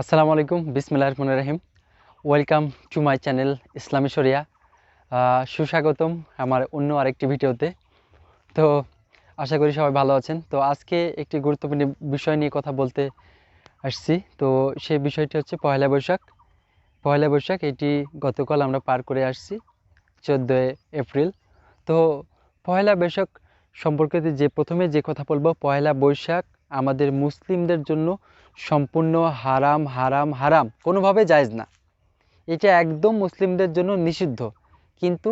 আসসালামু আলাইকুম, বিসমিল্লাহির রহমানির রহিম। ওয়েলকাম টু মাই চ্যানেল ইসলামী শরিয়া। সুস্বাগতম আমার অন্য আরেকটি ভিডিওতে। তো আশা করি সবাই ভালো আছেন। তো আজকে একটি গুরুত্বপূর্ণ বিষয় নিয়ে কথা বলতে আসছি। তো সেই বিষয়টি হচ্ছে পয়লা বৈশাখ। পয়লা বৈশাখ এটি গতকাল আমরা পার করে আসছি, 14 এপ্রিল। তো পয়লা বৈশাখ সম্পর্কে প্রথমে যে কথা বলবো, পয়লা বৈশাখ আমাদের মুসলিমদের জন্য সম্পূর্ণ হারাম হারাম হারাম, কোনোভাবে জায়েজ না। এটা একদম মুসলিমদের জন্য নিষিদ্ধ। কিন্তু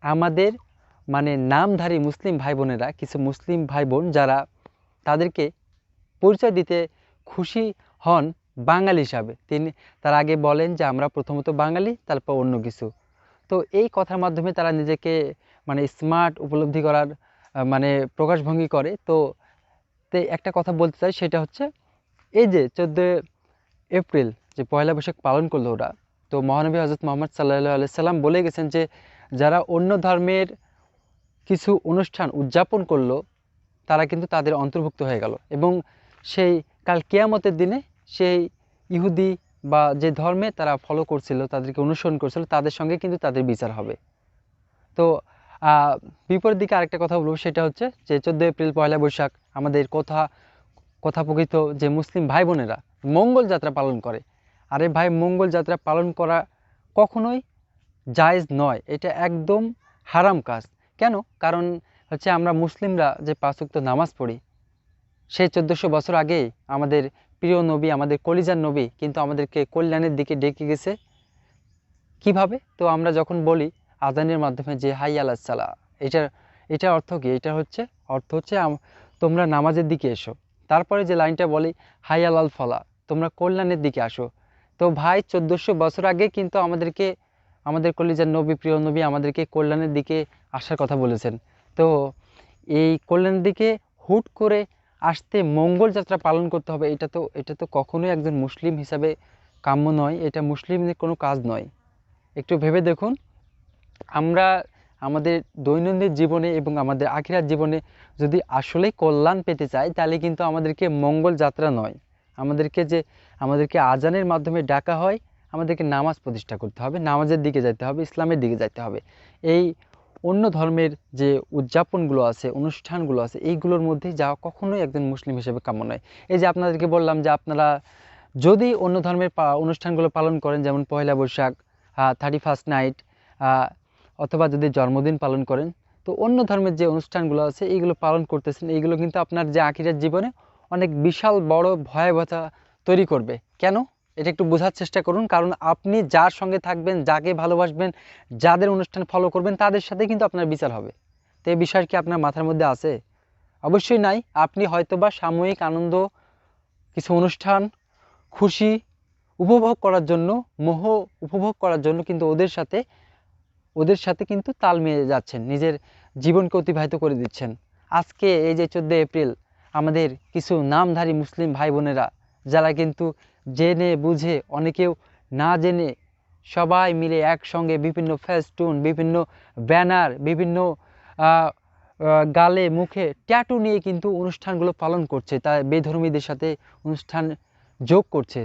আমাদের নামধারী মুসলিম ভাই বোনেরা, কিছু মুসলিম ভাই বোন যারা তাদেরকে পরিচয় দিতে খুশি হন বাঙালি হিসাবে, তার আগে বলেন যে আমরা প্রথমত বাঙালি, তারপর অন্য কিছু। তো এই কথার মাধ্যমে তারা নিজেকে স্মার্ট উপলব্ধি করার প্রকাশভঙ্গি করে। তো একটা কথা বলতে চাই, সেটা হচ্ছে এই যে 14 এপ্রিল যে পয়লা বৈশাখ পালন করলো ওরা, তো মহানবী হজরত মোহাম্মদ সাল্লাল্লাহু আলাইহি সাল্লাম বলে গেছেন যে যারা অন্য ধর্মের কিছু অনুষ্ঠান উদযাপন করলো তারা কিন্তু তাদের অন্তর্ভুক্ত হয়ে গেল, এবং সেই কাল কিয়ামতের দিনে সেই ইহুদি বা যে ধর্মে তারা ফলো করছিল, তাদেরকে অনুসরণ করছিল, তাদের সঙ্গে কিন্তু তাদের বিচার হবে। তো বিপরীত দিকে আরেকটা কথা বলবো, সেটা হচ্ছে যে 14 এপ্রিল পয়লা বৈশাখ আমাদের কথাপ্রকৃত যে মুসলিম ভাই বোনেরা মঙ্গল যাত্রা পালন করে। আরে ভাই, মঙ্গল যাত্রা পালন করা কখনোই জায়েজ নয়, এটা একদম হারাম কাজ। কেন? কারণ হচ্ছে আমরা মুসলিমরা যে 5 ওয়াক্ত নামাজ পড়ি, সেই 1400 বছর আগেই আমাদের প্রিয় নবী, আমাদের কলিজার নবী কিন্তু আমাদেরকে কল্যাণের দিকে ডেকে গেছে। কিভাবে? তো আমরা যখন বলি আজানের মাধ্যমে যে হাই আলাস সালা, এটার এটার অর্থ কি? অর্থ হচ্ছে তোমরা নামাজের দিকে এসো। তারপরে যে লাইনটা বলি হাই আলাল ফলা, তোমরা কল্যাণের দিকে আসো। তো ভাই, 1400 বছর আগে কিন্তু আমাদেরকে আমাদের কলিজার নবী, প্রিয় নবী আমাদেরকে কল্যাণের দিকে আসার কথা বলেছেন। তো এই কল্যাণের দিকে হুট করে আসতে মঙ্গল যাত্রা পালন করতে হবে, এটা তো কখনোই একজন মুসলিম হিসাবে কাম্য নয়, এটা মুসলিমদের কোনো কাজ নয়। একটু ভেবে দেখুন, আমরা আমাদের দৈনন্দিন জীবনে এবং আমাদের আখিরাত জীবনে যদি আসলেই কল্যাণ পেতে চাই, তাহলে কিন্তু আমাদেরকে মঙ্গল যাত্রা নয়, আমাদেরকে আজানের মাধ্যমে ডাকা হয়, আমাদেরকে নামাজ প্রতিষ্ঠা করতে হবে, নামাজের দিকে যেতে হবে, ইসলামের দিকে যেতে হবে। এই অন্য ধর্মের যে উদযাপনগুলো আছে, অনুষ্ঠানগুলো আছে, এইগুলোর মধ্যে যাওয়া কখনোই একজন মুসলিম হিসেবে কাম্য নয়। এই যে আপনাদেরকে বললাম যে আপনারা যদি অন্য ধর্মের অনুষ্ঠানগুলো পালন করেন, যেমন পয়লা বৈশাখ, 31st নাইট, অথবা যদি জন্মদিন পালন করেন, তো অন্য ধর্মের যে অনুষ্ঠানগুলো আছে এইগুলো পালন করতেছেন, এইগুলো কিন্তু আপনার যে আখিরাত জীবনে অনেক বিশাল বড় ভয়াবহতা তৈরি করবে। কেন? এটা একটু বোঝার চেষ্টা করুন। কারণ আপনি যার সঙ্গে থাকবেন, যাকে ভালোবাসবেন, যাদের অনুষ্ঠান ফলো করবেন, তাদের সাথে কিন্তু আপনার বিচার হবে। তো এই বিষয় কি আপনার মাথার মধ্যে আছে? অবশ্যই নাই। আপনি হয়তোবা সাময়িক আনন্দ, কিছু অনুষ্ঠান, খুশি উপভোগ করার জন্য, মোহ উপভোগ করার জন্য কিন্তু ওদের সাথে কিন্তু তাল মিলিয়ে যাচ্ছেন, নিজের জীবনকে অতিবাহিত করে দিচ্ছেন। আজকে এই যে 14 এপ্রিল আমাদের কিছু নামধারী মুসলিম ভাই বোনেরা, যারা কিন্তু জেনে বুঝে, অনেকেও না জেনে, সবাই মিলে একসঙ্গে বিভিন্ন ফেস্টুন, বিভিন্ন ব্যানার, বিভিন্ন গালে মুখে ট্যাটু নিয়ে কিন্তু অনুষ্ঠানগুলো পালন করছে, তা বেধর্মীদের সাথে অনুষ্ঠান যোগ করছে।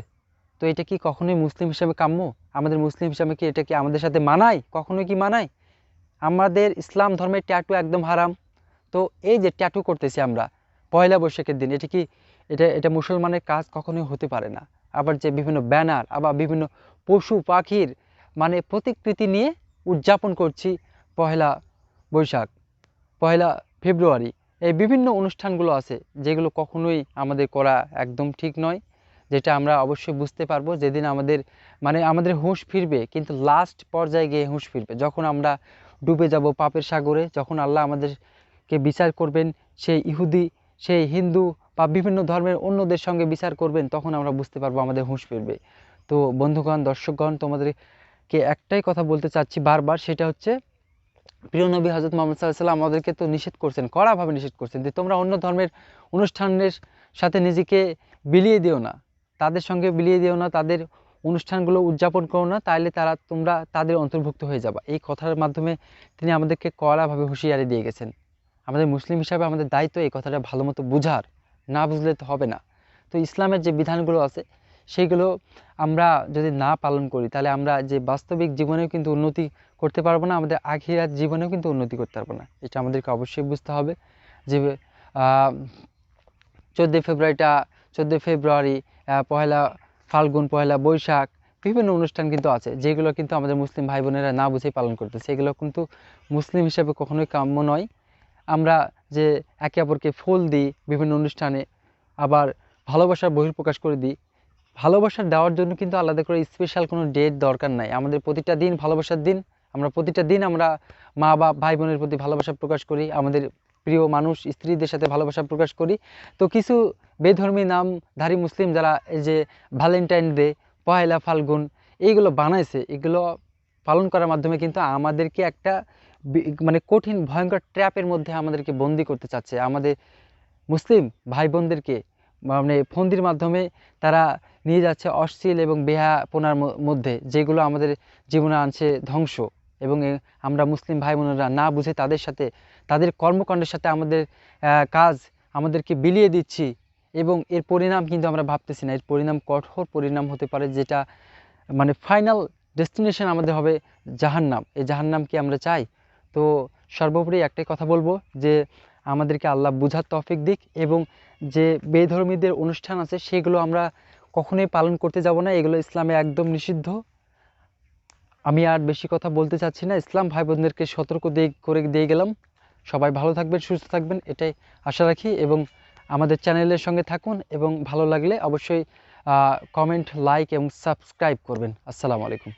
তো এটা কি কখনোই মুসলিম হিসাবে কাম্য? আমাদের মুসলিম হিসাবে কি এটা কি আমাদের সাথে মানায়? কখনোই কি মানায়? আমাদের ইসলাম ধর্মের ট্যাটু একদম হারাম। তো এই যে ট্যাটু করতেছি আমরা পয়লা বৈশাখের দিন, এটা কি এটা মুসলমানের কাজ কখনোই হতে পারে না। আবার যে বিভিন্ন ব্যানার, আবার বিভিন্ন পশু পাখির প্রতিকৃতি নিয়ে উদযাপন করছি পয়লা বৈশাখ, পয়লা ফেব্রুয়ারি, এই বিভিন্ন অনুষ্ঠানগুলো আছে যেগুলো কখনোই আমাদের করা একদম ঠিক নয়। যেটা আমরা অবশ্যই বুঝতে পারবো যেদিন আমাদের হুঁশ ফিরবে, কিন্তু লাস্ট পর্যায়ে গিয়ে হুঁশ ফিরবে যখন আমরা ডুবে যাব পাপের সাগরে, যখন আল্লাহ আমাদেরকে বিচার করবেন, সেই ইহুদি, সেই হিন্দু বা বিভিন্ন ধর্মের অন্যদের সঙ্গে বিচার করবেন, তখন আমরা বুঝতে পারবো, আমাদের হুঁশ ফিরবে। তো বন্ধুগণ, দর্শকগণ, তোমাদেরকে একটাই কথা বলতে চাচ্ছি বারবার, সেটা হচ্ছে প্রিয় নবী হজরত মোহাম্মদ সাল্লাল্লাহু আলাইহি ওয়াসাল্লাম আমাদেরকে তো নিষেধ করছেন, কড়াভাবে নিষেধ করছেন যে তোমরা অন্য ধর্মের অনুষ্ঠানের সাথে নিজেকে বিলিয়ে দিও না, তাদের সঙ্গে বিলিয়ে দিও না, তাদের অনুষ্ঠানগুলো উদযাপন করো না, তাইলে তোমরা তাদের অন্তর্ভুক্ত হয়ে যাবা। এই কথার মাধ্যমে তিনি আমাদেরকে কড়াভাবে হুঁশিয়ারি দিয়ে গেছেন। আমাদের মুসলিম হিসাবে আমাদের দায়িত্ব এই কথাটা ভালো মতো বুঝার, না বুঝলে তো হবে না। তো ইসলামের যে বিধানগুলো আছে সেইগুলো আমরা যদি না পালন করি তাহলে আমরা যে বাস্তবিক জীবনেও কিন্তু উন্নতি করতে পারবো না, আমাদের আখিরাত জীবনেও কিন্তু উন্নতি করতে পারবো না। এটা আমাদেরকে অবশ্যই বুঝতে হবে যে 14 ফেব্রুয়ারি, পহেলা ফাল্গুন, পহেলা বৈশাখ, বিভিন্ন অনুষ্ঠান কিন্তু আছে যেগুলো কিন্তু আমাদের মুসলিম ভাই বোনেরা না বুঝেই পালন করতেছে। এগুলো কিন্তু মুসলিম হিসেবে কখনোই কাম্য নয়। আমরা যে একে অপরকে ফুল দিই বিভিন্ন অনুষ্ঠানে, আবার ভালোবাসার বহিঃপ্রকাশ করে দিই, ভালোবাসা দেওয়ার জন্য কিন্তু আলাদা করে স্পেশাল কোনো ডেট দরকার নাই। আমাদের প্রতিটা দিন ভালোবাসার দিন, আমরা প্রতিটা দিন আমরা মা বাপ ভাই বোনের প্রতি ভালোবাসা প্রকাশ করি, আমাদের প্রিয় মানুষ স্ত্রীদের সাথে ভালোবাসা প্রকাশ করি। তো কিছু বেধর্মী নামধারী মুসলিম যারা এই যে ভ্যালেন্টাইন ডে, পহেলা ফাল্গুন এইগুলো বানাইছে, এগুলো পালন করার মাধ্যমে কিন্তু আমাদেরকে একটা মানে কঠিন ভয়ঙ্কর ট্র্যাপের মধ্যে আমাদেরকে বন্দি করতে চাচ্ছে। আমাদের মুসলিম ভাই বোনদেরকে মানে ফন্দির মাধ্যমে তারা নিয়ে যাচ্ছে অশ্লীল এবং বেহায়াপনার মধ্যে, যেগুলো আমাদের জীবনে আনছে ধ্বংস। এবং আমরা মুসলিম ভাই বোনেরা না বুঝে তাদের সাথে, তাদের কর্মকাণ্ডের সাথে আমাদের কাজ আমাদেরকে বিলিয়ে দিচ্ছি, এবং এর পরিণাম কিন্তু আমরা ভাবতেছি না। এর পরিণাম কঠোর পরিণাম হতে পারে, যেটা মানে ফাইনাল ডেস্টিনেশন আমাদের হবে জাহান্নাম। এই জাহান্নাম কি আমরা চাই? তো সর্বোপরি একটাই কথা বলবো যে আমাদেরকে আল্লাহ বুঝার তৌফিক দিক, এবং যে বেধর্মীদের অনুষ্ঠান আছে সেগুলো আমরা কখনোই পালন করতে যাব না। এগুলো ইসলামে একদম নিষিদ্ধ। আমি আর বেশি কথা বলতে চাচ্ছি না, ইসলাম ভাই বোনদেরকে সতর্ক করে দিয়ে গেলাম। সবাই ভালো থাকবেন, সুস্থ থাকবেন, এটাই আশা রাখি। এবং আমাদের চ্যানেলের সঙ্গে থাকুন, এবং ভালো লাগলে অবশ্যই কমেন্ট, লাইক এবং সাবস্ক্রাইব করবেন। আসসালামু আলাইকুম।